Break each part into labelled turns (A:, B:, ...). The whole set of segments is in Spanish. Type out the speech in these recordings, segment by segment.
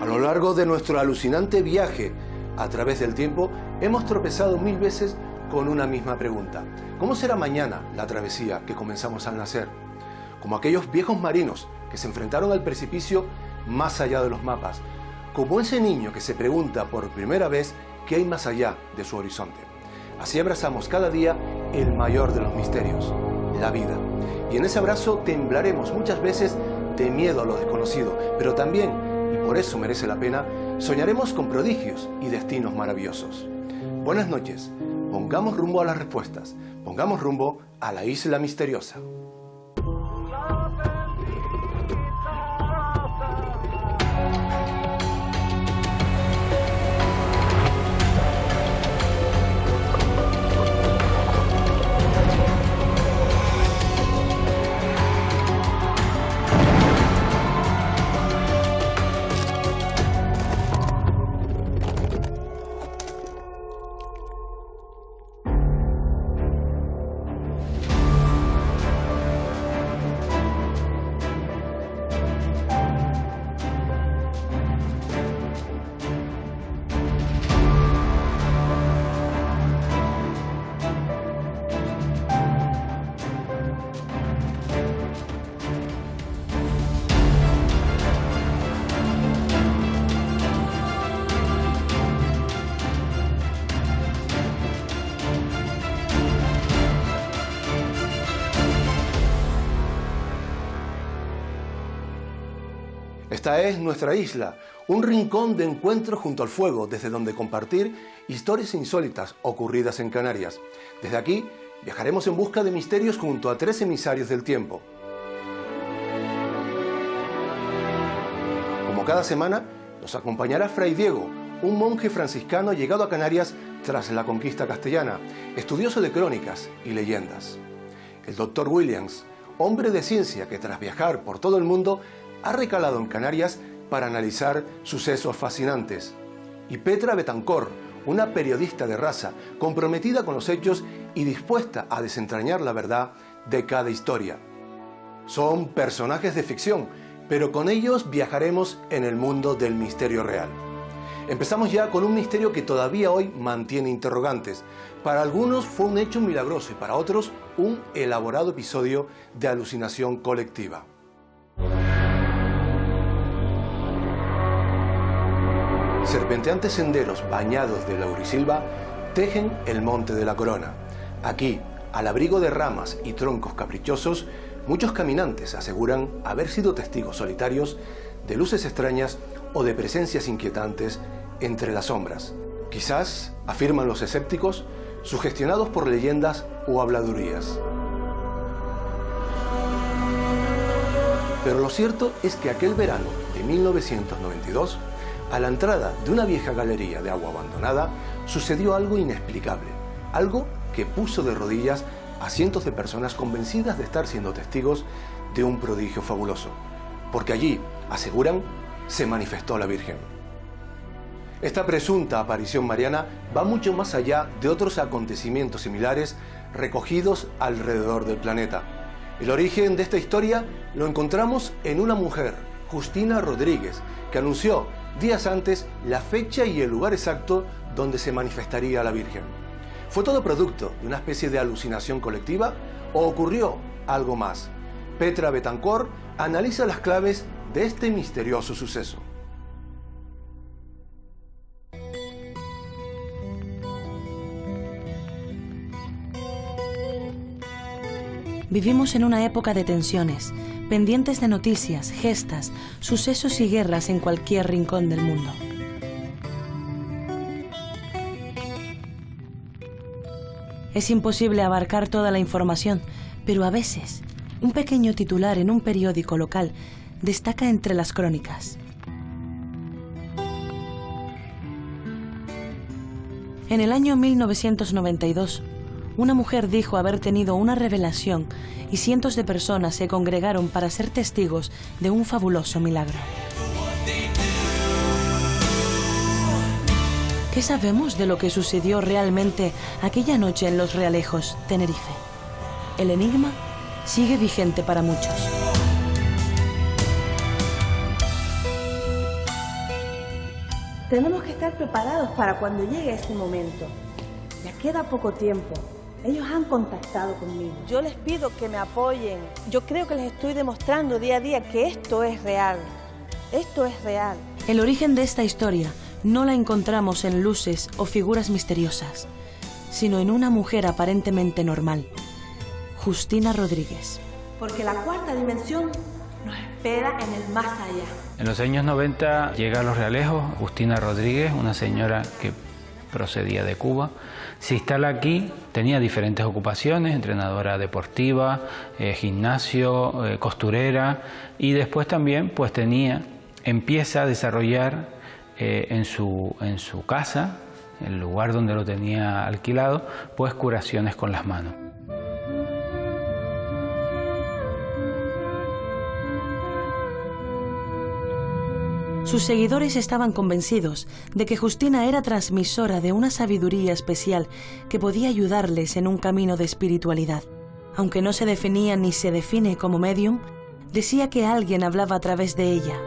A: A lo largo de nuestro alucinante viaje a través del tiempo, hemos tropezado 1000 veces con una misma pregunta. ¿Cómo será mañana la travesía que comenzamos al nacer? Como aquellos viejos marinos que se enfrentaron al precipicio más allá de los mapas. Como ese niño que se pregunta por primera vez qué hay más allá de su horizonte. Así abrazamos cada día el mayor de los misterios, la vida. Y en ese abrazo temblaremos muchas veces de miedo a lo desconocido, pero también, y por eso merece la pena, soñaremos con prodigios y destinos maravillosos. Buenas noches, pongamos rumbo a las respuestas, pongamos rumbo a la isla misteriosa. Esta es nuestra isla, un rincón de encuentro junto al fuego, desde donde compartir historias insólitas ocurridas en Canarias. Desde aquí viajaremos en busca de misterios junto a 3 emisarios del tiempo. Como cada semana, nos acompañará Fray Diego, un monje franciscano llegado a Canarias tras la conquista castellana, estudioso de crónicas y leyendas. El Dr. Williams, hombre de ciencia que tras viajar por todo el mundo ha recalado en Canarias para analizar sucesos fascinantes. Y Petra Betancor, una periodista de raza, comprometida con los hechos y dispuesta a desentrañar la verdad de cada historia. Son personajes de ficción, pero con ellos viajaremos en el mundo del misterio real. Empezamos ya con un misterio que todavía hoy mantiene interrogantes. Para algunos fue un hecho milagroso y para otros un elaborado episodio de alucinación colectiva. Serpenteantes senderos bañados de laurisilva tejen el Monte de la Corona. Aquí, al abrigo de ramas y troncos caprichosos, muchos caminantes aseguran haber sido testigos solitarios de luces extrañas o de presencias inquietantes entre las sombras. Quizás, afirman los escépticos, sugestionados por leyendas o habladurías. Pero lo cierto es que aquel verano de 1992, a la entrada de una vieja galería de agua abandonada, sucedió algo inexplicable, algo que puso de rodillas a cientos de personas convencidas de estar siendo testigos de un prodigio fabuloso, porque allí, aseguran, se manifestó la Virgen. Esta presunta aparición mariana va mucho más allá de otros acontecimientos similares recogidos alrededor del planeta. El origen de esta historia lo encontramos en una mujer, Justina Rodríguez, que anunció días antes la fecha y el lugar exacto donde se manifestaría la Virgen. ¿Fue todo producto de una especie de alucinación colectiva o ocurrió algo más? Petra Betancor analiza las claves de este misterioso suceso.
B: Vivimos en una época de tensiones, pendientes de noticias, gestas, sucesos y guerras en cualquier rincón del mundo. Es imposible abarcar toda la información, pero a veces un pequeño titular en un periódico local destaca entre las crónicas. En el año 1992, una mujer dijo haber tenido una revelación y cientos de personas se congregaron para ser testigos de un fabuloso milagro. ¿Qué sabemos de lo que sucedió realmente aquella noche en Los Realejos, Tenerife? El enigma sigue vigente para muchos.
C: Tenemos que estar preparados para cuando llegue ese momento. Ya queda poco tiempo. Ellos han contactado conmigo. Yo les pido que me apoyen. Yo creo que les estoy demostrando día a día que esto es real. Esto es real.
B: El origen de esta historia no la encontramos en luces o figuras misteriosas, sino en una mujer aparentemente normal, Justina Rodríguez.
C: Porque la cuarta dimensión nos espera en el más allá.
D: En los años 90 llega a Los Realejos Justina Rodríguez, una señora que procedía de Cuba. Se instala aquí, tenía diferentes ocupaciones, entrenadora deportiva, gimnasio, costurera, y después también pues empieza a desarrollar en su casa, el lugar donde lo tenía alquilado, pues curaciones con las manos.
B: Sus seguidores estaban convencidos de que Justina era transmisora de una sabiduría especial que podía ayudarles en un camino de espiritualidad. Aunque no se definía ni se define como medium, decía que alguien hablaba a través de ella.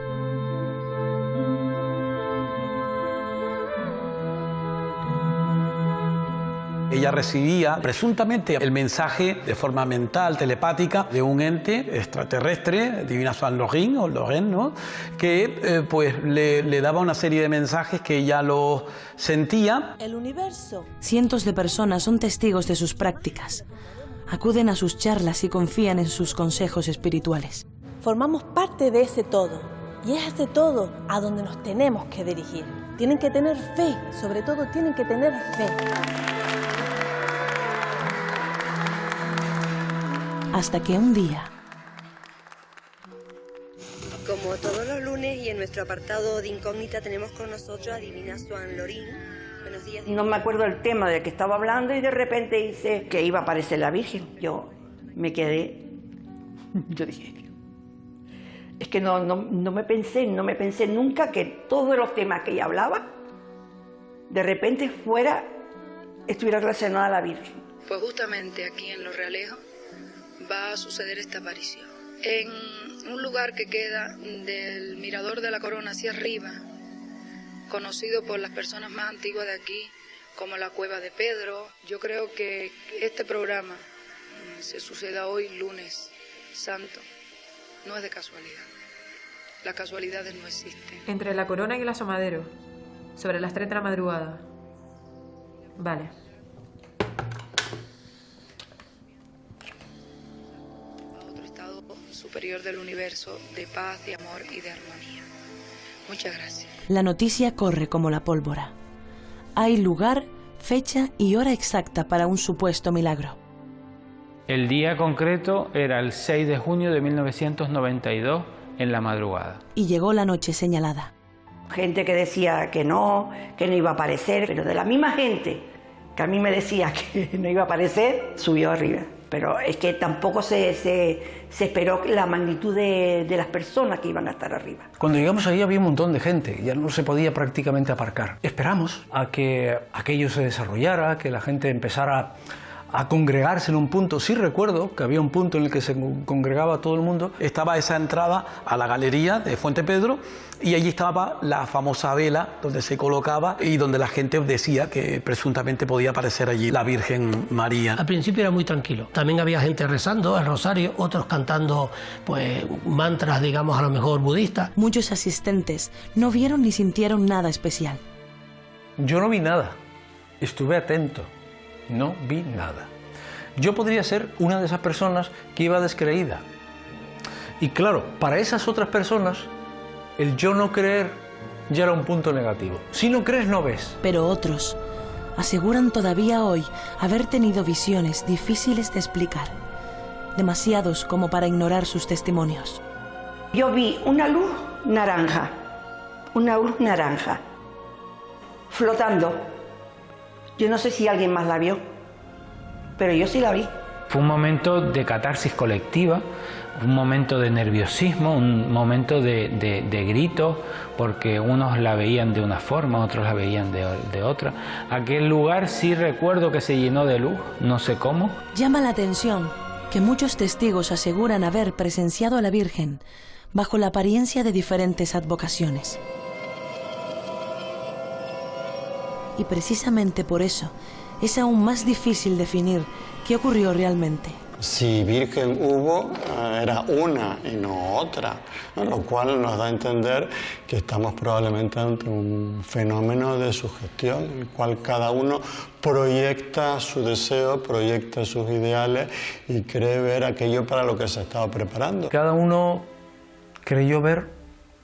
E: Ella recibía presuntamente el mensaje de forma mental, telepática, de un ente extraterrestre, Divina San Lorraine o Lorraine, ¿no? Que pues le daba una serie de mensajes que ella los sentía.
C: El universo.
B: Cientos de personas son testigos de sus prácticas. Acuden a sus charlas y confían en sus consejos espirituales.
C: Formamos parte de ese todo. Y es ese todo a donde nos tenemos que dirigir. Tienen que tener fe, sobre todo tienen que tener fe.
B: Hasta que un día...
F: Como todos los lunes y en nuestro apartado de incógnita tenemos con nosotros a Divina Swan Lorín. Buenos días.
G: No me acuerdo el tema del que estaba hablando y de repente dice que iba a aparecer la Virgen. Yo me quedé, yo dije, es que no me pensé nunca que todos los temas que ella hablaba, de repente estuviera relacionada a la Virgen.
H: Pues justamente aquí en Los Realejos va a suceder esta aparición. En un lugar que queda del Mirador de la Corona hacia arriba, conocido por las personas más antiguas de aquí como la Cueva de Pedro. Yo creo que este programa se suceda hoy, lunes santo, no es de casualidad. Las casualidades no existen.
I: Entre la Corona y el Asomadero, sobre las 3 de la madrugada. Vale.
H: Superior del universo, de paz, de amor y de armonía. Muchas gracias.
B: La noticia corre como la pólvora. Hay lugar, fecha y hora exacta para un supuesto milagro.
D: El día concreto era el 6 de junio de 1992 en la madrugada.
B: Y llegó la noche señalada.
G: Gente que decía que no iba a aparecer, pero de la misma gente que a mí me decía que no iba a aparecer, subió arriba. Pero es que tampoco se esperó la magnitud de las personas que iban a estar arriba.
A: Cuando llegamos ahí había un montón de gente, ya no se podía prácticamente aparcar. Esperamos a que aquello se desarrollara, que la gente empezara a congregarse en un punto. Sí recuerdo que había un punto en el que se congregaba todo el mundo.
E: Estaba esa entrada a la galería de Fuente Pedro y allí estaba la famosa vela donde se colocaba y donde la gente decía que presuntamente podía aparecer allí la Virgen María.
J: Al principio era muy tranquilo. También había gente rezando el rosario, otros cantando pues mantras, digamos, a lo mejor budistas.
B: Muchos asistentes no vieron ni sintieron nada especial.
A: Yo no vi nada. Estuve atento. No vi nada. Yo podría ser una de esas personas que iba descreída. Y claro, para esas otras personas, el yo no creer ya era un punto negativo. Si no crees, no ves.
B: Pero otros aseguran todavía hoy haber tenido visiones difíciles de explicar, demasiados como para ignorar sus testimonios.
G: Yo vi una luz naranja, flotando. Yo no sé si alguien más la vio, pero yo sí la vi.
D: Fue un momento de catarsis colectiva, un momento de nerviosismo, un momento de grito, porque unos la veían de una forma, otros la veían de otra. Aquel lugar sí recuerdo que se llenó de luz, no sé cómo.
B: Llama la atención que muchos testigos aseguran haber presenciado a la Virgen bajo la apariencia de diferentes advocaciones. Y precisamente por eso es aún más difícil definir qué ocurrió realmente.
K: Si virgen hubo, era una y no otra, lo cual nos da a entender que estamos probablemente ante un fenómeno de sugestión, en el cual cada uno proyecta su deseo, proyecta sus ideales y cree ver aquello para lo que se estaba preparando.
L: Cada uno creyó ver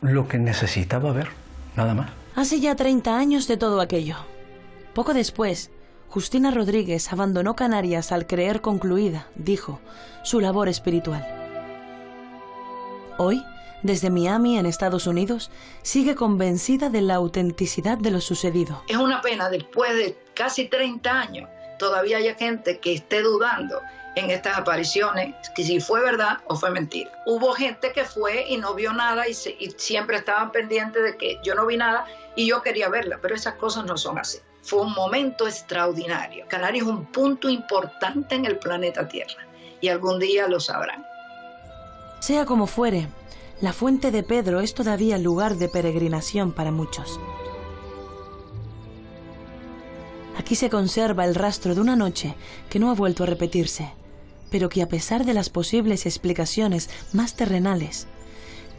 L: lo que necesitaba ver, nada más.
B: Hace ya 30 años de todo aquello. Poco después, Justina Rodríguez abandonó Canarias al creer concluida, dijo, su labor espiritual. Hoy, desde Miami, en Estados Unidos, sigue convencida de la autenticidad de lo sucedido.
M: Es una pena, después de casi 30 años, todavía haya gente que esté dudando en estas apariciones, que si fue verdad o fue mentira. Hubo gente que fue y no vio nada y siempre estaban pendientes de que yo no vi nada y yo quería verla, pero esas cosas no son así. Fue un momento extraordinario. Canarias es un punto importante en el planeta Tierra y algún día lo sabrán.
B: Sea como fuere, la Fuente de Pedro es todavía lugar de peregrinación para muchos. Aquí se conserva el rastro de una noche que no ha vuelto a repetirse, pero que a pesar de las posibles explicaciones más terrenales,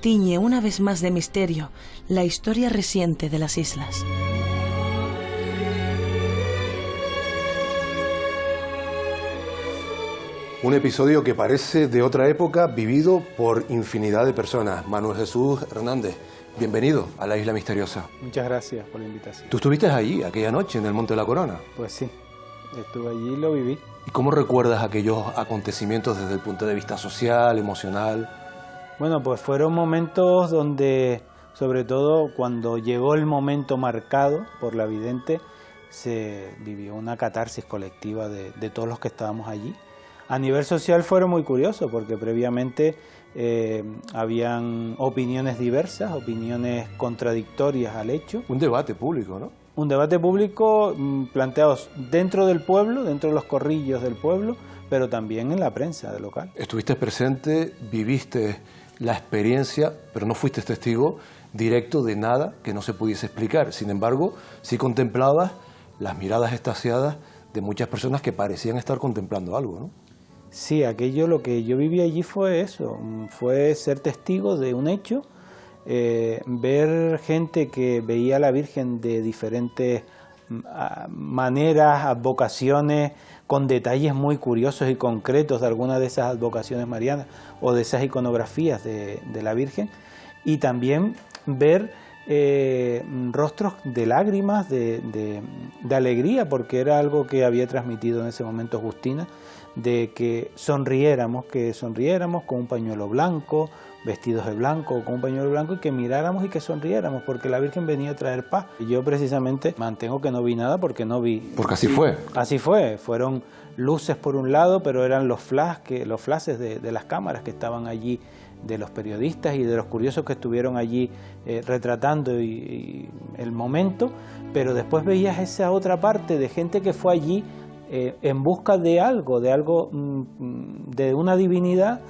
B: tiñe una vez más de misterio la historia reciente de las islas.
A: Un episodio que parece de otra época, vivido por infinidad de personas. Manuel Jesús Hernández, bienvenido a la Isla Misteriosa.
N: Muchas gracias por la invitación.
A: ¿Tú estuviste allí aquella noche en el Monte de la Corona?
N: Pues sí, estuve allí y lo viví.
A: ¿Y cómo recuerdas aquellos acontecimientos desde el punto de vista social, emocional?
N: Bueno, pues fueron momentos donde, sobre todo cuando llegó el momento marcado por la vidente, se vivió una catarsis colectiva de todos los que estábamos allí. A nivel social fueron muy curiosos porque previamente habían opiniones diversas, opiniones contradictorias al hecho.
A: Un debate público, ¿no?
N: Un debate público planteado dentro del pueblo, dentro de los corrillos del pueblo, pero también en la prensa local.
A: Estuviste presente, viviste la experiencia, pero no fuiste testigo directo de nada que no se pudiese explicar. Sin embargo, sí contemplabas las miradas extasiadas de muchas personas que parecían estar contemplando algo, ¿no?
N: Sí, aquello, lo que yo viví allí fue eso, fue ser testigo de un hecho, ver gente que veía a la Virgen de diferentes maneras, advocaciones, con detalles muy curiosos y concretos de algunas de esas advocaciones marianas o de esas iconografías de la Virgen, y también ver rostros de lágrimas, de alegría, porque era algo que había transmitido en ese momento Justina, de que sonriéramos con un pañuelo blanco, vestidos de blanco, con un pañuelo blanco, y que miráramos y que sonriéramos, porque la Virgen venía a traer paz. Y yo precisamente mantengo que no vi nada porque no vi.
A: Porque así fue.
N: Así fue, fueron luces por un lado, pero eran los flashes de las cámaras que estaban allí, de los periodistas y de los curiosos que estuvieron allí retratando y el momento, pero después veías esa otra parte de gente que fue allí en busca de algo, de una divinidad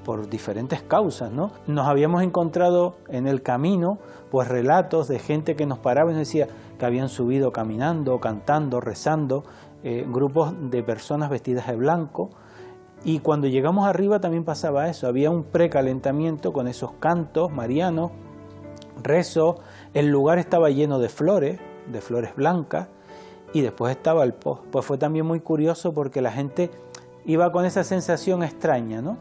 N: por diferentes causas, ¿no? Nos habíamos encontrado en el camino pues relatos de gente que nos paraba y nos decía que habían subido caminando, cantando, rezando, grupos de personas vestidas de blanco, y cuando llegamos arriba también pasaba eso, había un precalentamiento con esos cantos marianos, rezos, el lugar estaba lleno de flores blancas, y después estaba el post. Pues fue también muy curioso porque la gente iba con esa sensación extraña, ¿no?,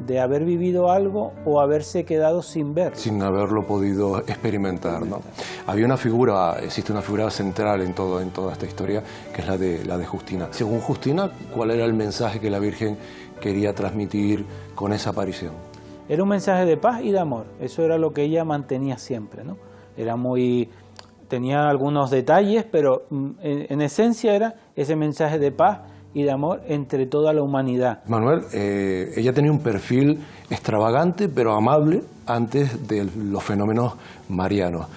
N: de haber vivido algo o haberse quedado sin ver.
A: Sin haberlo podido experimentar, ¿no? Había una figura, existe una figura central en toda esta historia, que es la de Justina. Según Justina, ¿cuál era el mensaje que la Virgen quería transmitir con esa aparición?
N: Era un mensaje de paz y de amor. Eso era lo que ella mantenía siempre, ¿no? Tenía algunos detalles, pero en esencia era ese mensaje de paz y de amor entre toda la humanidad.
A: Manuel, ella tenía un perfil extravagante pero amable antes de los fenómenos marianos.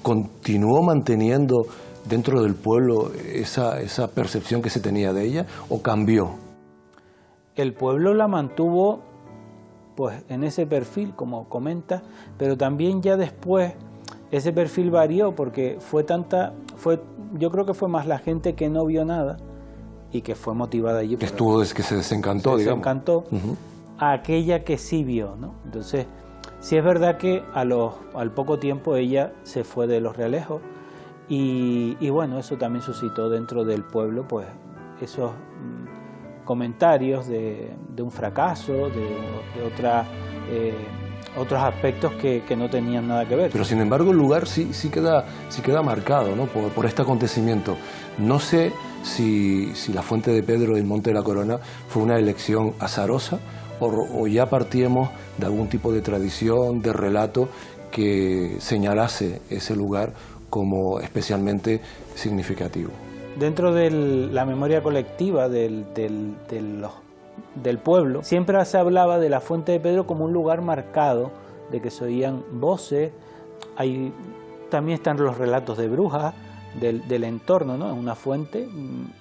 A: ¿Continuó manteniendo dentro del pueblo esa percepción que se tenía de ella o cambió?
N: El pueblo la mantuvo pues en ese perfil, como comenta, pero también ya después ese perfil varió porque yo creo que fue más la gente que no vio nada y que fue motivada allí.
A: Que se desencantó, digamos.
N: Se desencantó a aquella que sí vio, ¿no? Entonces, sí es verdad que al poco tiempo ella se fue de Los Realejos y bueno, eso también suscitó dentro del pueblo pues esos comentarios de un fracaso, de otros aspectos que no tenían nada que ver.
A: Pero sin embargo el lugar sí queda marcado, ¿no? por este acontecimiento. No sé si la fuente de Pedro del Monte de la Corona fue una elección azarosa o ya partíamos de algún tipo de tradición, de relato que señalase ese lugar como especialmente significativo.
N: Dentro de la memoria colectiva del pueblo, siempre se hablaba de la Fuente de Pedro como un lugar marcado, de que se oían voces. También están los relatos de brujas del entorno, ¿no? Es una fuente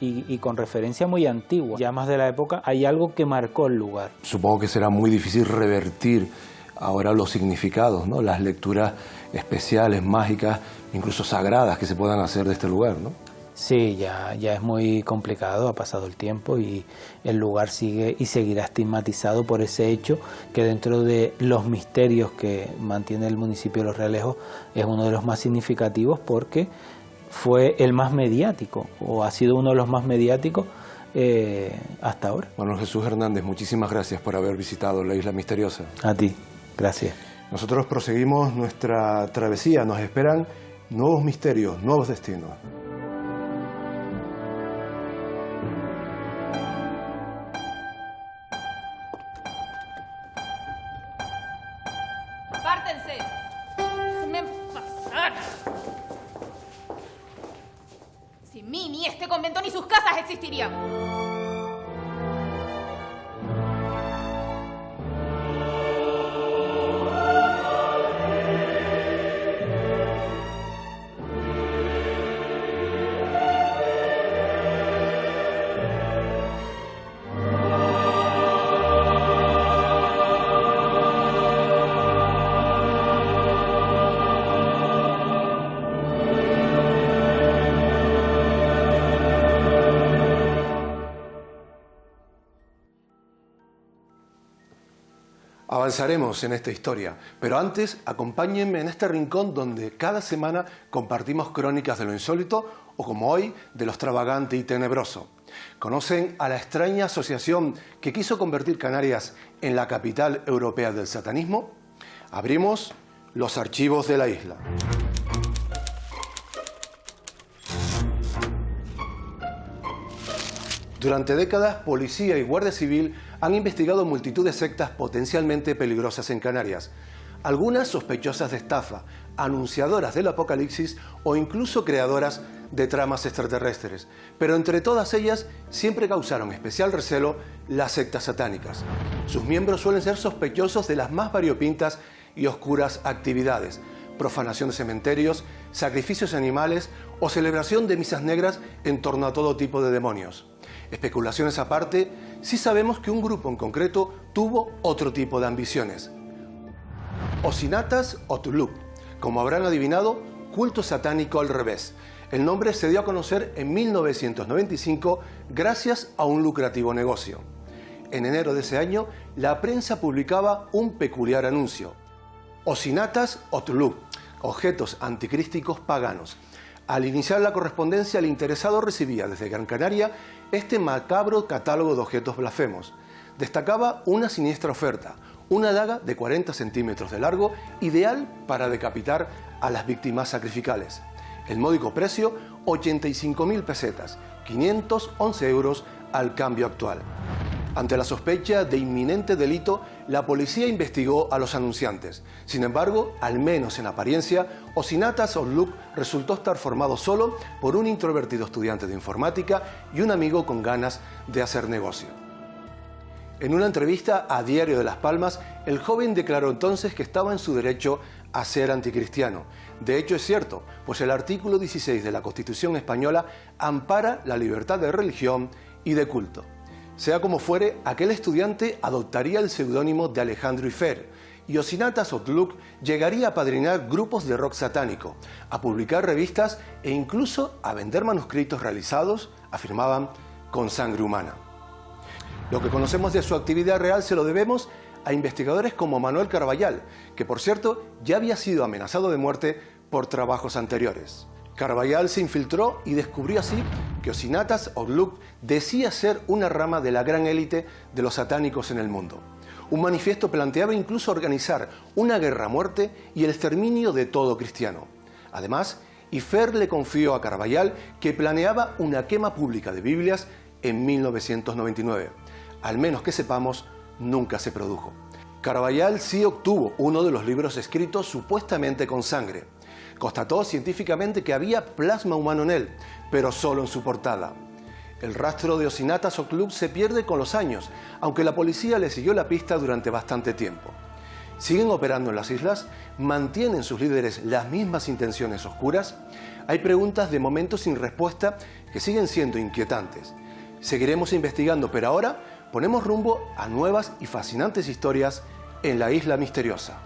N: y con referencia muy antigua. Ya más de la época hay algo que marcó el lugar.
A: Supongo que será muy difícil revertir ahora los significados, ¿no? Las lecturas especiales, mágicas, incluso sagradas que se puedan hacer de este lugar, ¿no?
N: Sí, ya es muy complicado, ha pasado el tiempo y el lugar sigue y seguirá estigmatizado por ese hecho que dentro de los misterios que mantiene el municipio de Los Realejos es uno de los más significativos porque fue el más mediático o ha sido uno de los más mediáticos hasta ahora.
A: Bueno, Jesús Hernández, muchísimas gracias por haber visitado la Isla Misteriosa.
N: A ti, gracias.
A: Nosotros proseguimos nuestra travesía, nos esperan nuevos misterios, nuevos destinos.
O: Sin mí, ni este convento ni sus casas existirían.
A: Avanzaremos en esta historia, pero antes acompáñenme en este rincón donde cada semana compartimos crónicas de lo insólito o como hoy, de lo extravagante y tenebroso. ¿Conocen a la extraña asociación que quiso convertir Canarias en la capital europea del satanismo? Abrimos los archivos de la isla. Durante décadas, policía y guardia civil han investigado multitud de sectas potencialmente peligrosas en Canarias. Algunas sospechosas de estafa, anunciadoras del apocalipsis o incluso creadoras de tramas extraterrestres. Pero entre todas ellas siempre causaron especial recelo las sectas satánicas. Sus miembros suelen ser sospechosos de las más variopintas y oscuras actividades: profanación de cementerios, sacrificios animales o celebración de misas negras en torno a todo tipo de demonios. Especulaciones aparte, sí sabemos que un grupo en concreto tuvo otro tipo de ambiciones. Osinatas o Tuluk, como habrán adivinado, culto satánico al revés. El nombre se dio a conocer en 1995 gracias a un lucrativo negocio. En enero de ese año, la prensa publicaba un peculiar anuncio: Osinatas o Tuluk, objetos anticrísticos paganos. Al iniciar la correspondencia, el interesado recibía desde Gran Canaria este macabro catálogo de objetos blasfemos. Destacaba una siniestra oferta: una daga de 40 centímetros de largo, ideal para decapitar a las víctimas sacrificales. El módico precio, 85.000 pesetas, 511 euros al cambio actual. Ante la sospecha de inminente delito, la policía investigó a los anunciantes. Sin embargo, al menos en apariencia, Osinatas Otluk resultó estar formado solo por un introvertido estudiante de informática y un amigo con ganas de hacer negocio. En una entrevista a Diario de Las Palmas, el joven declaró entonces que estaba en su derecho a ser anticristiano. De hecho es cierto, pues el artículo 16 de la Constitución española ampara la libertad de religión y de culto. Sea como fuere, aquel estudiante adoptaría el seudónimo de Alejandro Ifer y Osinatas Otluk llegaría a apadrinar grupos de rock satánico, a publicar revistas e incluso a vender manuscritos realizados, afirmaban, con sangre humana. Lo que conocemos de su actividad real se lo debemos a investigadores como Manuel Carballal, que por cierto ya había sido amenazado de muerte por trabajos anteriores. Carballal se infiltró y descubrió así que Osinatas Otluk decía ser una rama de la gran élite de los satánicos en el mundo. Un manifiesto planteaba incluso organizar una guerra a muerte y el exterminio de todo cristiano. Además, Ifer le confió a Carballal que planeaba una quema pública de Biblias en 1999. Al menos que sepamos, nunca se produjo. Carballal sí obtuvo uno de los libros escritos supuestamente con sangre. Constató científicamente que había plasma humano en él, pero solo en su portada. El rastro de Osinatas Otluk se pierde con los años, aunque la policía le siguió la pista durante bastante tiempo. ¿Siguen operando en las islas? ¿Mantienen sus líderes las mismas intenciones oscuras? Hay preguntas de momento sin respuesta que siguen siendo inquietantes. Seguiremos investigando, pero ahora ponemos rumbo a nuevas y fascinantes historias en la Isla Misteriosa.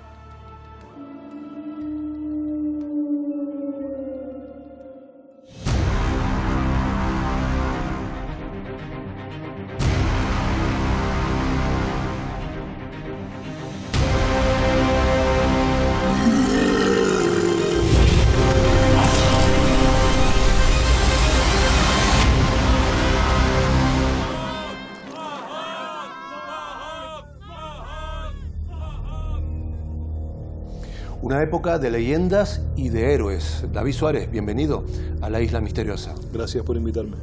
A: Una época de leyendas y de héroes. David Suárez, bienvenido a la Isla Misteriosa.
P: Gracias por invitarme.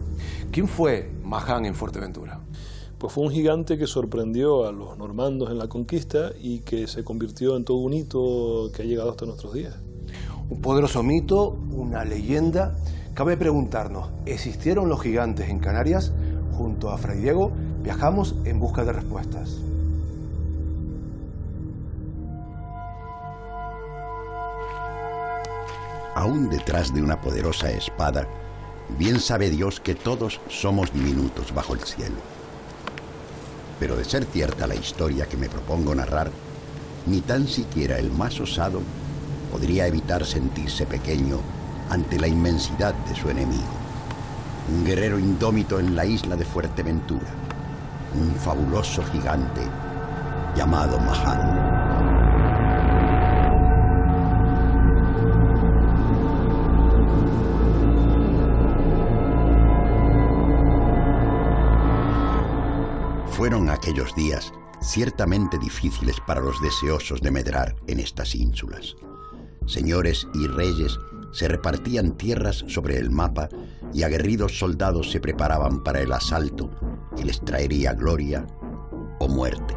A: ¿Quién fue Mahan en Fuerteventura?
P: Pues fue un gigante que sorprendió a los normandos en la conquista y que se convirtió en todo un hito que ha llegado hasta nuestros días.
A: Un poderoso mito, una leyenda. Cabe preguntarnos, ¿existieron los gigantes en Canarias? Junto a Fray Diego viajamos en busca de respuestas.
Q: Aún detrás de una poderosa espada, bien sabe Dios que todos somos diminutos bajo el cielo. Pero de ser cierta la historia que me propongo narrar, ni tan siquiera el más osado podría evitar sentirse pequeño ante la inmensidad de su enemigo. Un guerrero indómito en la isla de Fuerteventura, un fabuloso gigante llamado Mahan. Fueron aquellos días ciertamente difíciles para los deseosos de medrar en estas ínsulas. Señores y reyes se repartían tierras sobre el mapa y aguerridos soldados se preparaban para el asalto que les traería gloria o muerte.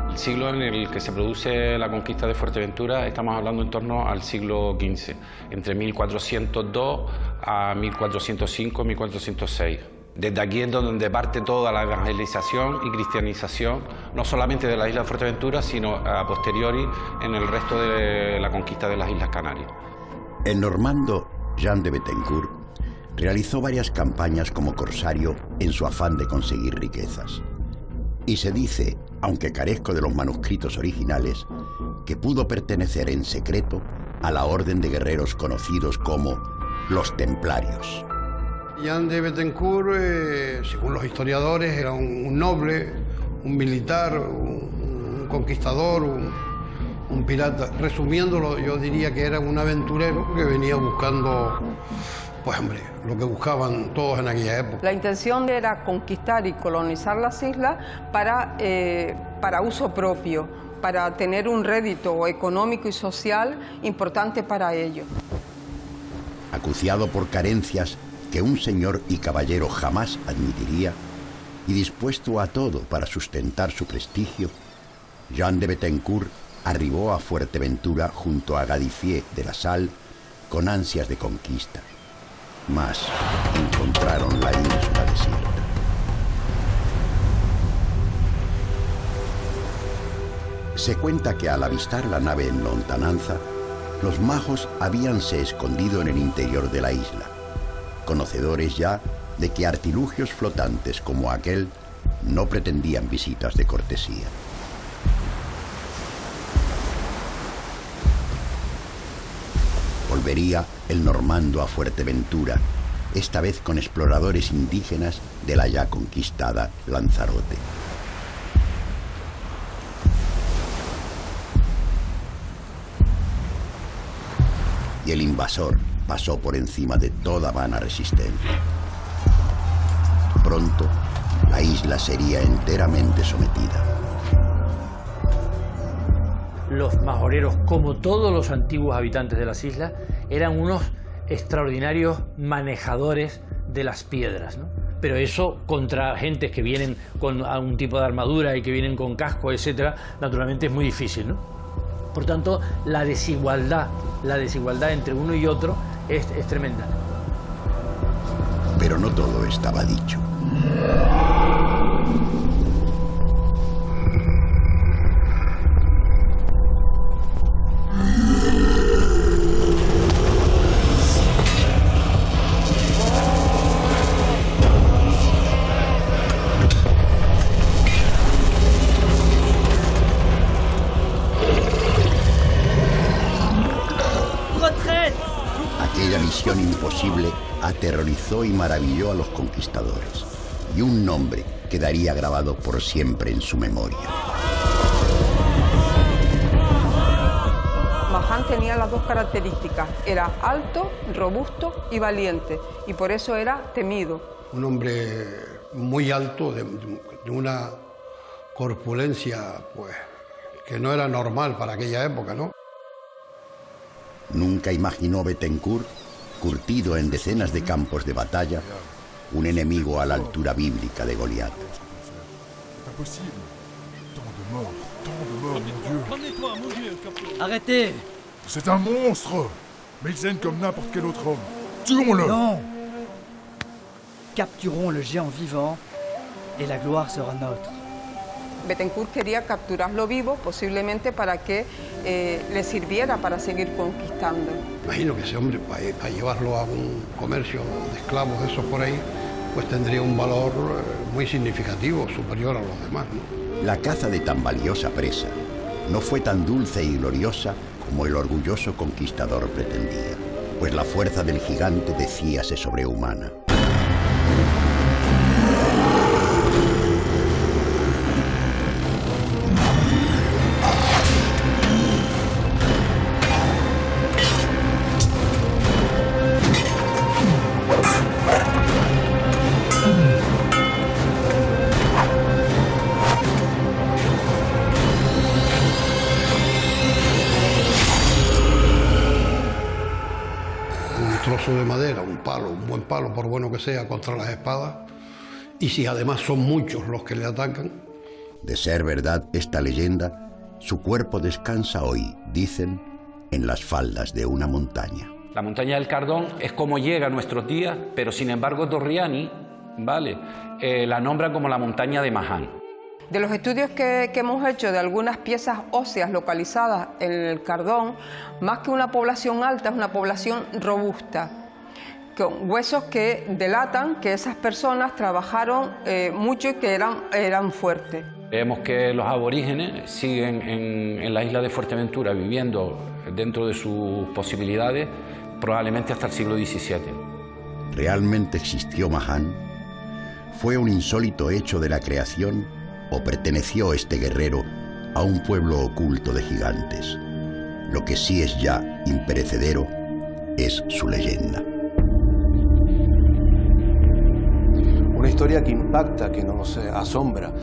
R: El siglo en el que se produce la conquista de Fuerteventura, estamos hablando en torno al siglo XV, entre 1402 a 1405, 1406. Desde aquí es donde parte toda la evangelización y cristianización, no solamente de la isla de Fuerteventura, sino a posteriori en el resto de la conquista de las Islas Canarias.
Q: El normando Jean de Bettencourt realizó varias campañas como corsario en su afán de conseguir riquezas. Y se dice, aunque carezco de los manuscritos originales, que pudo pertenecer en secreto a la orden de guerreros conocidos como los Templarios.
S: Jean de Bettencourt, según los historiadores, era un noble, un militar, un conquistador, un pirata. Resumiéndolo, yo diría que era un aventurero que venía buscando, pues hombre, lo que buscaban todos en aquella época.
T: La intención era conquistar y colonizar las islas para uso propio, para tener un rédito económico y social importante para ellos.
Q: Acuciado por carencias que un señor y caballero jamás admitiría, y dispuesto a todo para sustentar su prestigio, Jean de Bettencourt arribó a Fuerteventura junto a Gadifié de la Salle con ansias de conquista. Mas encontraron la ínsula desierta. Se cuenta que al avistar la nave en lontananza, los majos habíanse escondido en el interior de la isla, conocedores ya de que artilugios flotantes como aquel no pretendían visitas de cortesía. volvería el normando a Fuerteventura, esta vez con exploradores indígenas de la ya conquistada Lanzarote. Y el invasor pasó por encima de toda vana resistencia. Pronto, la isla sería enteramente sometida.
U: Los majoreros, como todos los antiguos habitantes de las islas, eran unos extraordinarios manejadores de las piedras, ¿no? Pero eso contra gentes que vienen con algún tipo de armadura y que vienen con casco, etcétera, naturalmente es muy difícil, ¿no? Por tanto, la desigualdad entre uno y otro es tremenda.
Q: Pero no todo estaba dicho. Aquella misión imposible aterrorizó y maravilló a los conquistadores, y un nombre quedaría grabado por siempre en su memoria.
T: Mahan tenía las dos características, era alto, robusto y valiente, y por eso era temido.
S: Un hombre muy alto, de una corpulencia pues, que no era normal para aquella época, ¿no?
Q: Nunca imaginó Bethencourt, curtido en decenas de campos de batalla, un enemigo a la altura bíblica de Goliat.
V: Arrêtez!
W: C'est un monstre! Mais il saigne comme n'importe quel autre homme. Tuons-le!
V: Non! Capturons le géant vivant et la gloire sera nôtre.
T: Bethencourt quería capturarlo vivo, posiblemente para que le sirviera para seguir conquistando.
S: Imagino que ese hombre, para llevarlo a un comercio de esclavos de esos por ahí, pues tendría un valor muy significativo, superior a los demás, ¿no?
Q: La caza de tan valiosa presa no fue tan dulce y gloriosa como el orgulloso conquistador pretendía, pues la fuerza del gigante decíase sobrehumana.
S: De madera, un buen palo, por bueno que sea, contra las espadas, y si además son muchos los que le atacan.
Q: De ser verdad esta leyenda, su cuerpo descansa hoy, dicen, en las faldas de una montaña.
R: La montaña del Cardón es como llega a nuestros días, pero sin embargo Torriani, ¿vale? La nombra como la montaña de Mahan.
T: De los estudios que hemos hecho de algunas piezas óseas localizadas en el Cardón, más que una población alta, es una población robusta, con huesos que delatan que esas personas trabajaron mucho y que eran fuertes.
R: Vemos que los aborígenes siguen en la isla de Fuerteventura viviendo dentro de sus posibilidades probablemente hasta el siglo XVII.
Q: ¿Realmente existió Mahan? ¿Fue un insólito hecho de la creación o perteneció este guerrero a un pueblo oculto de gigantes? Lo que sí es ya imperecedero es su leyenda.
A: Una historia que impacta, que nos asombra.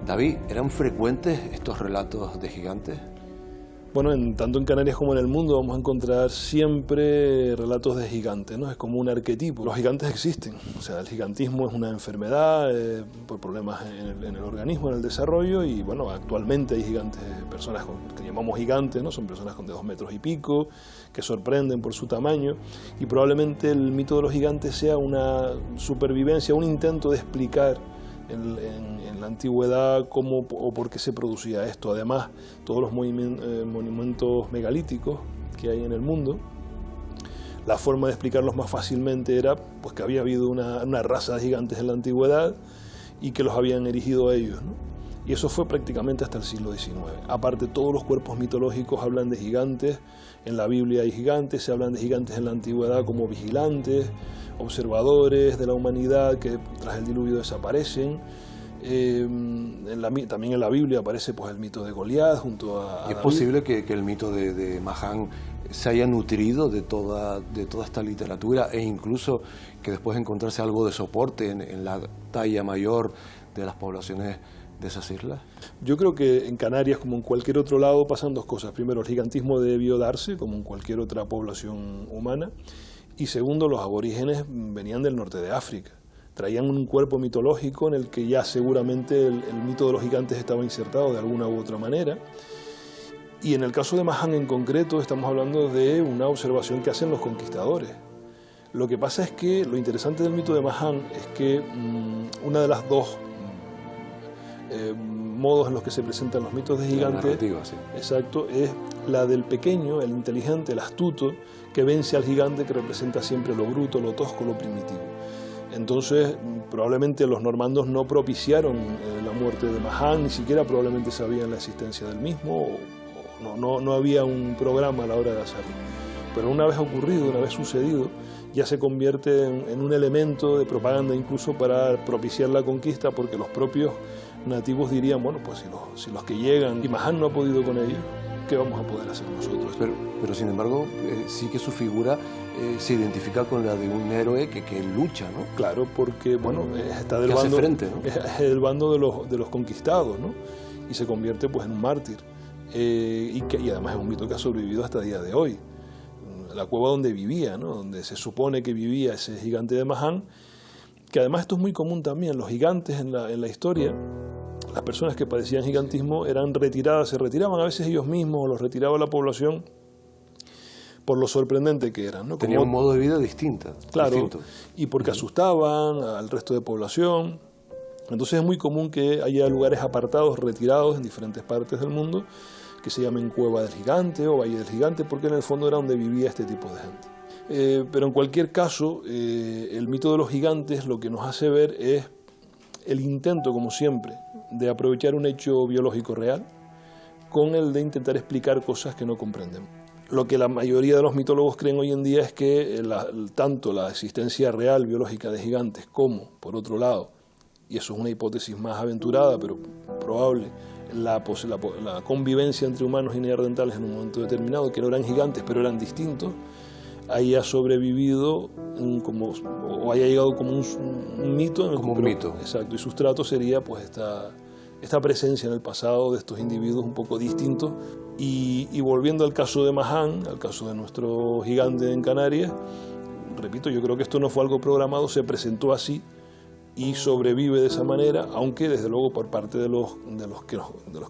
A: David, ¿eran frecuentes estos relatos de gigantes?
P: Bueno, tanto en Canarias como en el mundo vamos a encontrar siempre relatos de gigantes, ¿no? Es como un arquetipo. Los gigantes existen, o sea, el gigantismo es una enfermedad por problemas en el organismo, en el desarrollo, y bueno, actualmente hay gigantes, personas que llamamos gigantes, ¿no? Son personas de 2 metros y pico, que sorprenden por su tamaño, y probablemente el mito de los gigantes sea una supervivencia, un intento de explicar en la antigüedad cómo o por qué se producía esto. Además, todos los monumentos megalíticos que hay en el mundo, la forma de explicarlos más fácilmente era pues, que había habido una raza de gigantes en la antigüedad y que los habían erigido a ellos, ¿no? Y eso fue prácticamente hasta el siglo XIX. Aparte, todos los cuerpos mitológicos hablan de gigantes. En la Biblia hay gigantes, se hablan de gigantes en la antigüedad como vigilantes, observadores de la humanidad que tras el diluvio desaparecen. También en la Biblia aparece pues, el mito de Goliat junto a
A: ¿Es
P: David.
A: posible que el mito de Mahan se haya nutrido de toda esta literatura e incluso que después encontrarse algo de soporte en la talla mayor de las poblaciones de esas islas?
P: Yo creo que en Canarias, como en cualquier otro lado, pasan dos cosas. Primero, el gigantismo debió darse, como en cualquier otra población humana. Y segundo, los aborígenes venían del norte de África. Traían un cuerpo mitológico en el que ya seguramente el mito de los gigantes estaba insertado de alguna u otra manera. Y en el caso de Mahan en concreto, estamos hablando de una observación que hacen los conquistadores. Lo que pasa es que lo interesante del mito de Mahan es que una de las dos modos en los que se presentan los mitos de gigantes,
A: sí.
P: Exacto, es la del pequeño, el inteligente, el astuto, que vence al gigante, que representa siempre lo bruto, lo tosco, lo primitivo. Entonces, probablemente los normandos no propiciaron la muerte de Mahan, ni siquiera probablemente sabían la existencia del mismo, o no había un programa a la hora de hacerlo. Pero una vez ocurrido, una vez sucedido, ya se convierte en un elemento de propaganda incluso para propiciar la conquista, porque los propios nativos dirían, bueno, pues si los que llegan y Mahan no ha podido con ellos, ¿qué vamos a poder hacer nosotros?
A: Pero sin embargo, sí que su figura se identifica con la de un héroe que lucha, ¿no?
P: Claro, porque bueno, está del
A: que
P: bando,
A: hace frente, ¿no?
P: Es el bando de los conquistados, ¿no? Y se convierte pues en un mártir. Y además es un mito que ha sobrevivido hasta el día de hoy. La cueva donde vivía, ¿no? Donde se supone que vivía ese gigante de Mahan, que además esto es muy común también. Los gigantes en la historia, las personas que padecían gigantismo eran retiradas, se retiraban a veces ellos mismos o los retiraba la población por lo sorprendente que eran, ¿no?
A: Tenían un modo de vida distinto.
P: Claro, y porque asustaban al resto de población. Entonces es muy común que haya lugares apartados, retirados en diferentes partes del mundo, que se llamen Cueva del Gigante o Valle del Gigante, porque en el fondo era donde vivía este tipo de gente. Pero en cualquier caso, el mito de los gigantes lo que nos hace ver es el intento, como siempre, de aprovechar un hecho biológico real con el de intentar explicar cosas que no comprendemos. Lo que la mayoría de los mitólogos creen hoy en día es que tanto la existencia real biológica de gigantes como, por otro lado, y eso es una hipótesis más aventurada, pero probable, la convivencia entre humanos y neandertales en un momento determinado, que no eran gigantes, pero eran distintos, haya sobrevivido o haya llegado como un mito.
A: Como un mito.
P: Exacto, y sustrato sería pues esta presencia en el pasado de estos individuos un poco distintos. Y volviendo al caso de Mahan, al caso de nuestro gigante en Canarias, repito, yo creo que esto no fue algo programado, se presentó así y sobrevive de esa manera, aunque desde luego por parte de los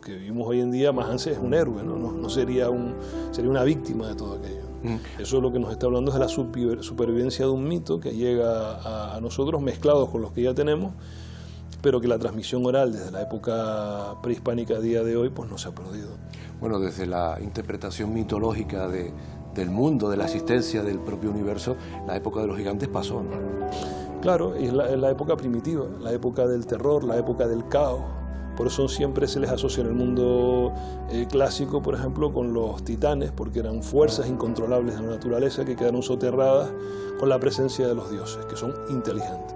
P: que vivimos hoy en día, Mahan es un héroe, no sería una víctima de todo aquello. Eso es lo que nos está hablando, es de la supervivencia de un mito que llega a nosotros mezclados con los que ya tenemos, pero que la transmisión oral desde la época prehispánica a día de hoy pues no se ha perdido.
A: Bueno, desde la interpretación mitológica del mundo, de la existencia del propio universo, la época de los gigantes pasó, ¿no?
P: Claro, es la época primitiva, la época del terror, la época del caos. Por eso siempre se les asocia en el mundo clásico, por ejemplo, con los titanes, porque eran fuerzas incontrolables de la naturaleza que quedaron soterradas con la presencia de los dioses, que son inteligentes.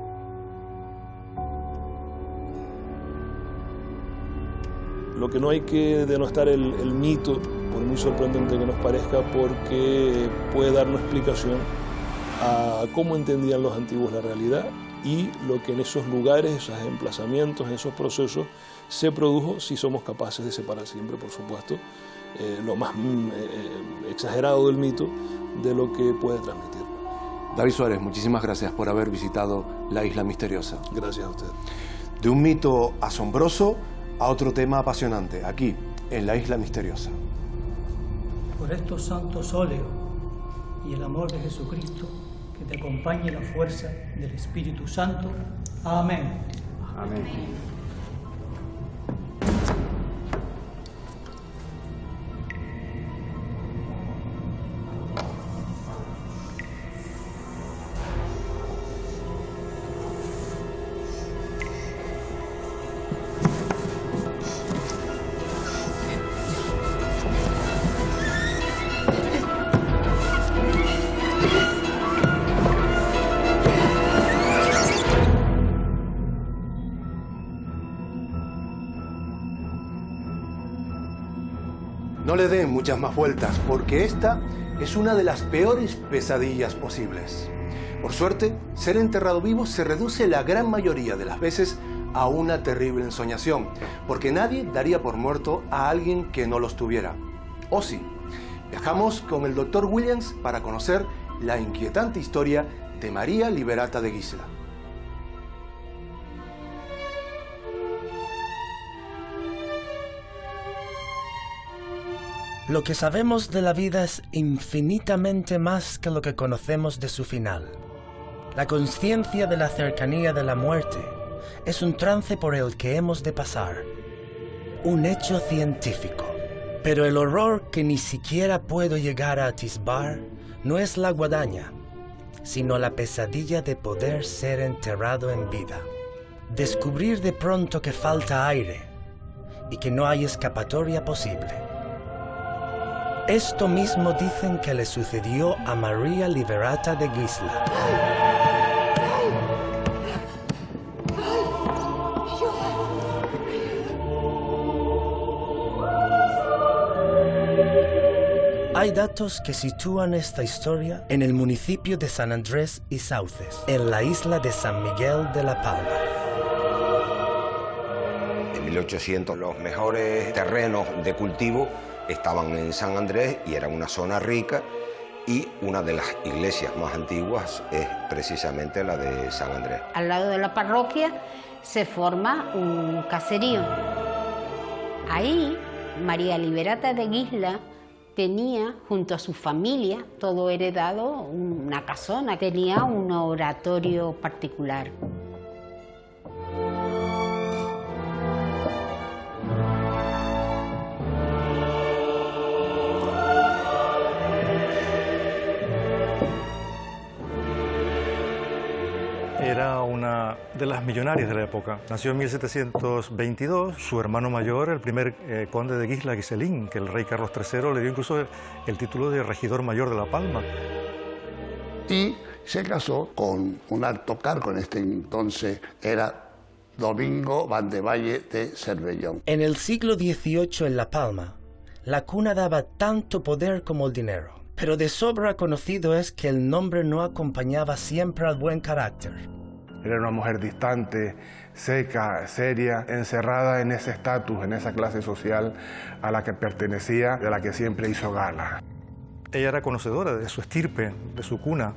P: Lo que no hay que denostar el mito, por muy sorprendente que nos parezca, porque puede darnos explicación a cómo entendían los antiguos la realidad y lo que en esos lugares, esos emplazamientos, en esos procesos se produjo, si somos capaces de separar siempre, por supuesto, lo más exagerado del mito de lo que puede transmitir.
A: David Suárez, muchísimas gracias por haber visitado la Isla Misteriosa.
P: Gracias a usted.
A: De un mito asombroso a otro tema apasionante, aquí, en la Isla Misteriosa.
V: Por estos santos óleos y el amor de Jesucristo, que te acompañe la fuerza del Espíritu Santo. Amén.
A: Amén. No le den muchas más vueltas, porque esta es una de las peores pesadillas posibles. Por suerte, ser enterrado vivo se reduce la gran mayoría de las veces a una terrible ensoñación, porque nadie daría por muerto a alguien que no los tuviera. O sí, viajamos con el Dr. Williams para conocer la inquietante historia de María Liberata de Gisla.
C: Lo que sabemos de la vida es infinitamente más que lo que conocemos de su final. La conciencia de la cercanía de la muerte es un trance por el que hemos de pasar, un hecho científico. Pero el horror que ni siquiera puedo llegar a atisbar no es la guadaña, sino la pesadilla de poder ser enterrado en vida. Descubrir de pronto que falta aire y que no hay escapatoria posible. Esto mismo dicen que le sucedió a María Liberata de Gisla. Hay datos que sitúan esta historia en el municipio de San Andrés y Sauces, en la isla de San Miguel de la Palma.
F: En 1800 los mejores terrenos de cultivo estaban en San Andrés y era una zona rica, y una de las iglesias más antiguas es precisamente la de San Andrés.
I: Al lado de la parroquia se forma un caserío. Ahí María Liberata de Gisla tenía junto a su familia, todo heredado, una casona, tenía un oratorio particular.
X: Era una de las millonarias de la época. Nació en 1722. Su hermano mayor, el primer conde de Gisla, Guiselín, que el rey Carlos III le dio incluso el título de regidor mayor de La Palma.
Y: Y se casó con un alto cargo, en este entonces era Domingo Vandevalle de Cervellón.
C: En el siglo XVIII en La Palma, la cuna daba tanto poder como el dinero. Pero de sobra conocido es que el nombre no acompañaba siempre al buen carácter.
Z: Era una mujer distante, seca, seria, encerrada en ese estatus, en esa clase social a la que pertenecía, de la que siempre hizo gala.
X: Ella era conocedora de su estirpe, de su cuna,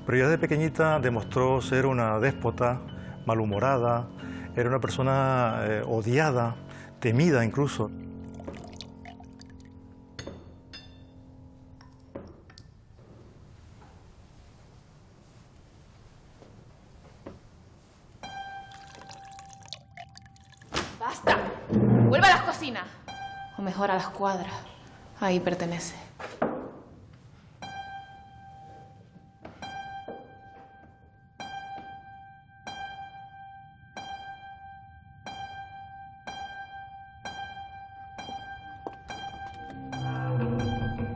X: pero ya de pequeñita demostró ser una déspota, malhumorada, era una persona odiada, temida incluso.
O: ¡Basta! ¡Vuelva a las cocinas! O mejor a las cuadras. Ahí pertenece.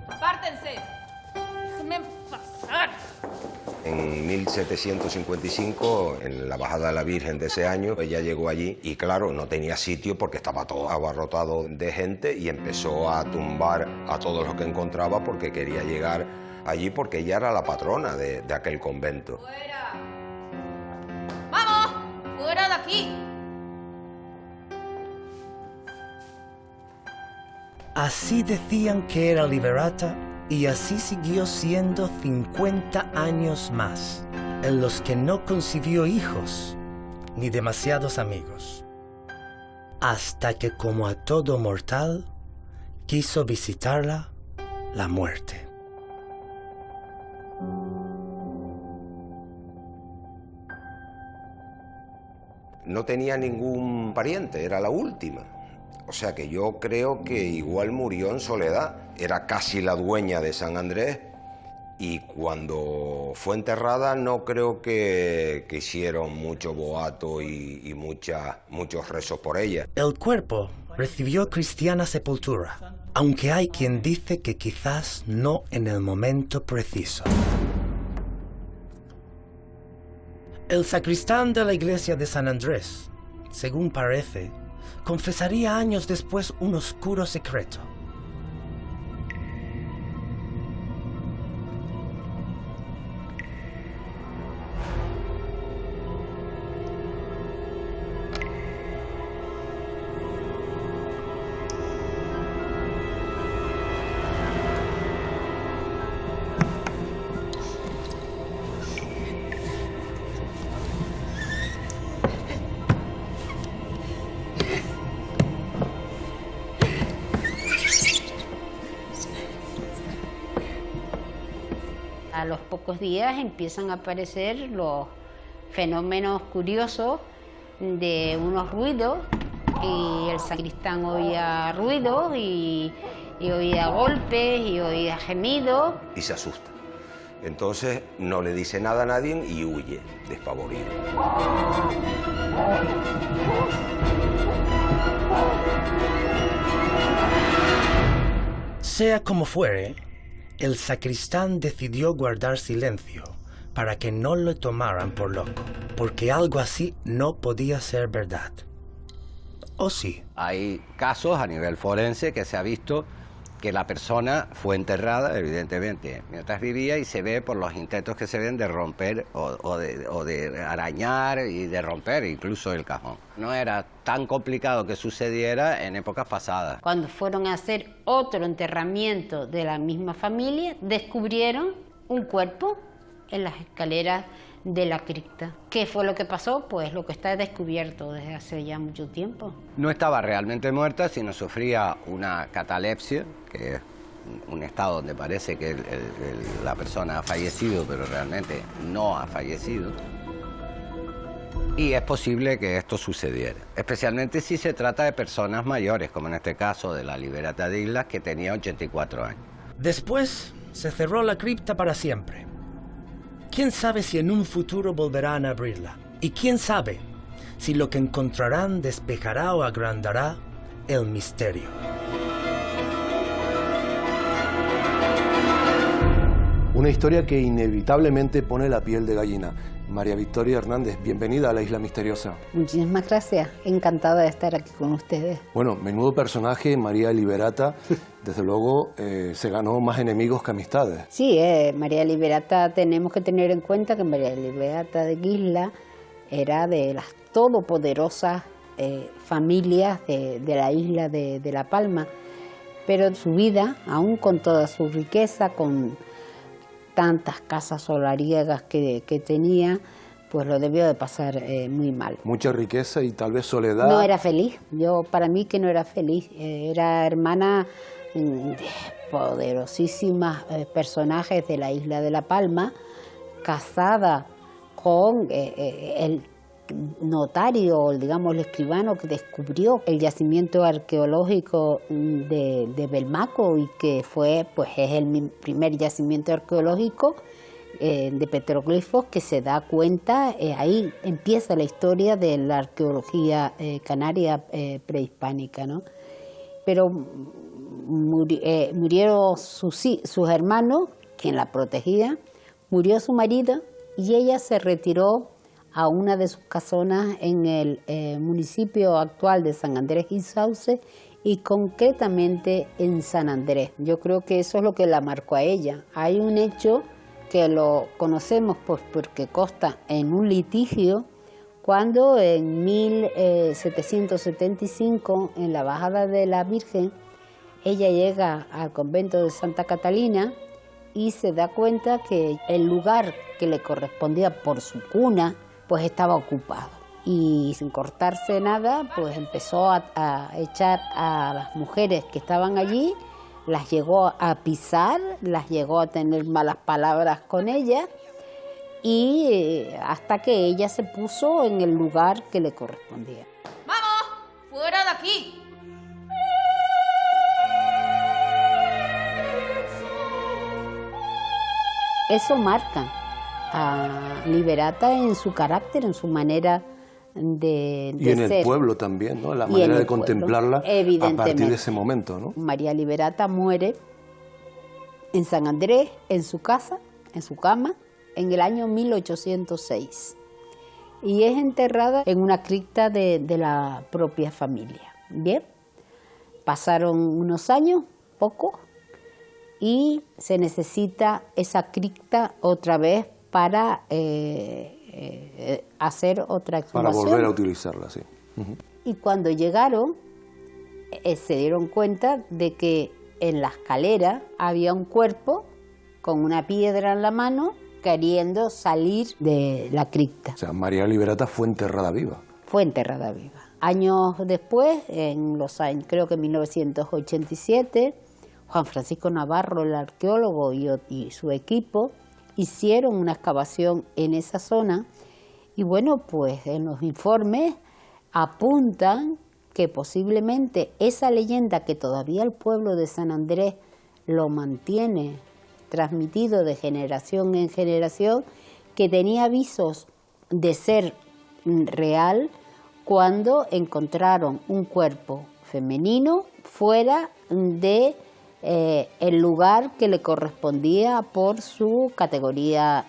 O: ¡Apártense! ¡Déjenme pasar!
F: En 1755, en la bajada de la Virgen de ese año, ella llegó allí y claro, no tenía sitio porque estaba todo abarrotado de gente y empezó a tumbar a todos los que encontraba porque quería llegar allí porque ella era la patrona de aquel convento.
O: ¡Fuera! ¡Vamos! ¡Fuera de aquí!
C: Así decían que era Liberata y así siguió siendo 50 años más, en los que no concibió hijos ni demasiados amigos, hasta que, como a todo mortal, quiso visitarla la muerte.
F: No tenía ningún pariente, era la última. O sea que yo creo que igual murió en soledad. Era casi la dueña de San Andrés y cuando fue enterrada no creo que hicieron mucho boato y muchos rezos por ella.
C: El cuerpo recibió cristiana sepultura, aunque hay quien dice que quizás no en el momento preciso. El sacristán de la iglesia de San Andrés, según parece, confesaría años después un oscuro secreto.
I: A los pocos días empiezan a aparecer los fenómenos curiosos de unos ruidos, y el sacristán oía ruidos y oía golpes y oía gemidos.
F: Y se asusta. Entonces no le dice nada a nadie y huye, despavorido.
C: Sea como fuere, el sacristán decidió guardar silencio para que no lo tomaran por loco, porque algo así no podía ser verdad. ¿O sí?
D: Hay casos a nivel forense que se ha visto que la persona fue enterrada, evidentemente, mientras vivía, y se ve por los intentos que se ven de romper o de arañar y de romper incluso el cajón. No era tan complicado que sucediera en épocas pasadas.
I: Cuando fueron a hacer otro enterramiento de la misma familia, descubrieron un cuerpo en las escaleras de la cripta. ¿Qué fue lo que pasó? Pues lo que está descubierto desde hace ya mucho tiempo.
D: No estaba realmente muerta, sino sufría una catalepsia, que es un estado donde parece que la persona ha fallecido, pero realmente no ha fallecido. Y es posible que esto sucediera, especialmente si se trata de personas mayores, como en este caso de la Liberata de Islas, que tenía 84 años.
C: Después se cerró la cripta para siempre. ¿Quién sabe si en un futuro volverán a abrirla? ¿Y quién sabe si lo que encontrarán despejará o agrandará el misterio?
A: Una historia que inevitablemente pone la piel de gallina. María Victoria Hernández, bienvenida a la Isla Misteriosa.
I: Muchísimas gracias, encantada de estar aquí con ustedes.
A: Bueno, menudo personaje, María Liberata. Desde luego se ganó más enemigos que amistades.
I: Sí, María Liberata, tenemos que tener en cuenta que María Liberata de Islas era de las todopoderosas familias de la isla de La Palma, pero su vida, aún con toda su riqueza, con tantas casas solariegas que tenía, pues lo debió de pasar muy mal.
A: Mucha riqueza y tal vez soledad.
I: No era feliz, para mí que no era feliz. Era hermana de poderosísimas personajes de la isla de La Palma, casada con el notario, digamos el escribano que descubrió el yacimiento arqueológico de Belmaco, y que fue, pues es el primer yacimiento arqueológico de petroglifos que se da cuenta, ahí empieza la historia de la arqueología canaria prehispánica, ¿no? Pero murieron sus hermanos, quien la protegía, murió su marido y ella se retiró a una de sus casonas en el municipio actual de San Andrés y Sauce, y concretamente en San Andrés. Yo creo que eso es lo que la marcó a ella. Hay un hecho que lo conocemos pues porque consta en un litigio, cuando en 1775, en la bajada de la Virgen, ella llega al convento de Santa Catalina y se da cuenta que el lugar que le correspondía por su cuna pues estaba ocupado, y sin cortarse nada pues empezó a echar a las mujeres que estaban allí, las llegó a pisar, las llegó a tener malas palabras con ella, y hasta que ella se puso en el lugar que le correspondía.
O: ¡Vamos! ¡Fuera de aquí!
I: Eso marca a Liberata en su carácter, en su manera de
A: y en
I: ser.
A: El pueblo también, ¿no? La manera de contemplarla a partir de ese momento, ¿no?
I: María Liberata muere en San Andrés, en su casa, en su cama, en el año 1806. Y es enterrada en una cripta de la propia familia. Bien, pasaron unos años, pocos, y se necesita esa cripta otra vez para hacer otra exhumación.
A: Para volver a utilizarla, sí.
I: Y cuando llegaron, se dieron cuenta de que en la escalera había un cuerpo con una piedra en la mano queriendo salir de la cripta.
A: O sea, María Liberata fue enterrada viva.
I: Fue enterrada viva. Años después, en los años, creo que en 1987, Juan Francisco Navarro, el arqueólogo, y su equipo hicieron una excavación en esa zona y bueno, pues en los informes apuntan que posiblemente esa leyenda que todavía el pueblo de San Andrés lo mantiene transmitido de generación en generación, que tenía avisos de ser real cuando encontraron un cuerpo femenino fuera de el lugar que le correspondía por su categoría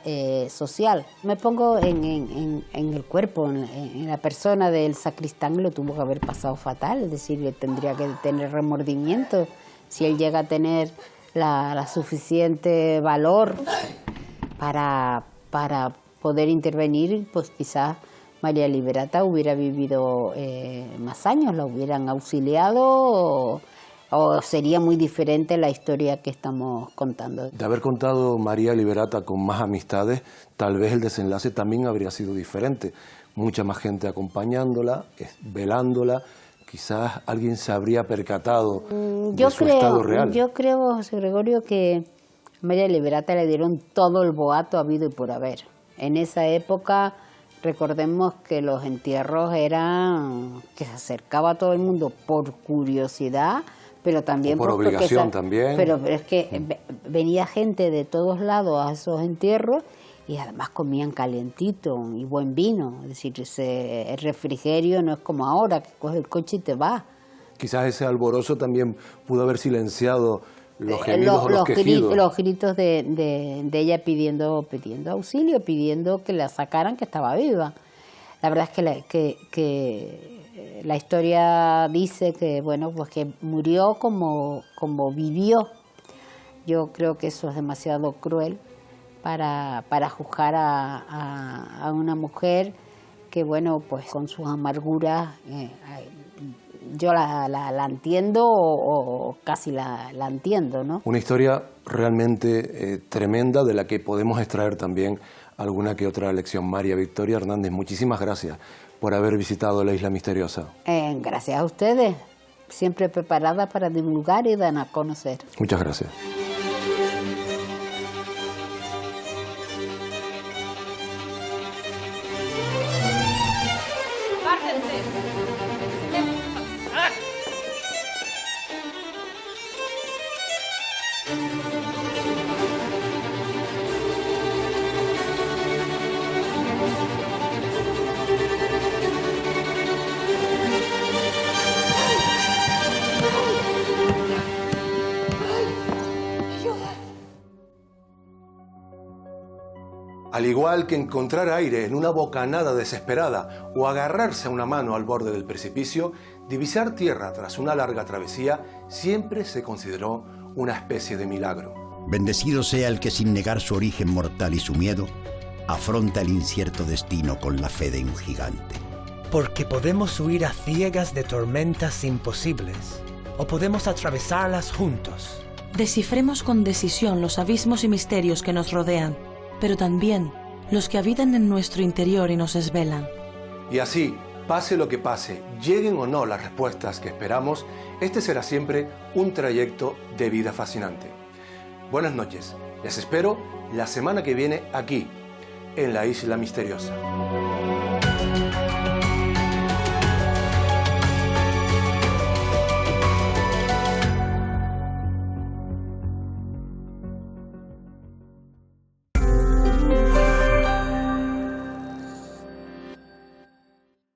I: social. Me pongo en el cuerpo, en la persona del sacristán, lo tuvo que haber pasado fatal, es decir, que tendría que tener remordimiento si él llega a tener la suficiente valor para poder intervenir, pues quizás María Liberata hubiera vivido más años, la hubieran auxiliado o sería muy diferente la historia que estamos contando.
A: De haber contado María Liberata con más amistades, tal vez el desenlace también habría sido diferente. Mucha más gente acompañándola, velándola, quizás alguien se habría percatado de su estado real.
I: Yo creo, José Gregorio, que a María Liberata le dieron todo el boato habido y por haber. En esa época, recordemos que los entierros eran que se acercaba a todo el mundo por curiosidad, pero también
A: por obligación también.
I: Pero es que venía gente de todos lados a esos entierros y además comían calientito y buen vino. Es decir, el refrigerio no es como ahora, que coges el coche y te vas.
A: Quizás ese alborozo también pudo haber silenciado los gemidos o los quejidos.
I: Los gritos de ella pidiendo auxilio, pidiendo que la sacaran, que estaba viva. La verdad es que la historia dice que, bueno, pues que murió como vivió. Yo creo que eso es demasiado cruel para juzgar a una mujer que, bueno, pues con sus amarguras, yo la entiendo o casi la entiendo, ¿no?
A: Una historia realmente tremenda de la que podemos extraer también alguna que otra lección. María Victoria Hernández, muchísimas gracias por haber visitado la Isla Misteriosa.
I: Gracias a ustedes, siempre preparada para divulgar y dar a conocer.
A: Muchas gracias. Al igual que encontrar aire en una bocanada desesperada o agarrarse a una mano al borde del precipicio, divisar tierra tras una larga travesía siempre se consideró una especie de milagro.
Q: Bendecido sea el que sin negar su origen mortal y su miedo, afronta el incierto destino con la fe de un gigante.
C: Porque podemos huir a ciegas de tormentas imposibles, o podemos atravesarlas juntos.
B: Descifremos con decisión los abismos y misterios que nos rodean, pero también los que habitan en nuestro interior y nos desvelan.
A: Y así, pase lo que pase, lleguen o no las respuestas que esperamos, este será siempre un trayecto de vida fascinante. Buenas noches, les espero la semana que viene aquí, en la Isla Misteriosa.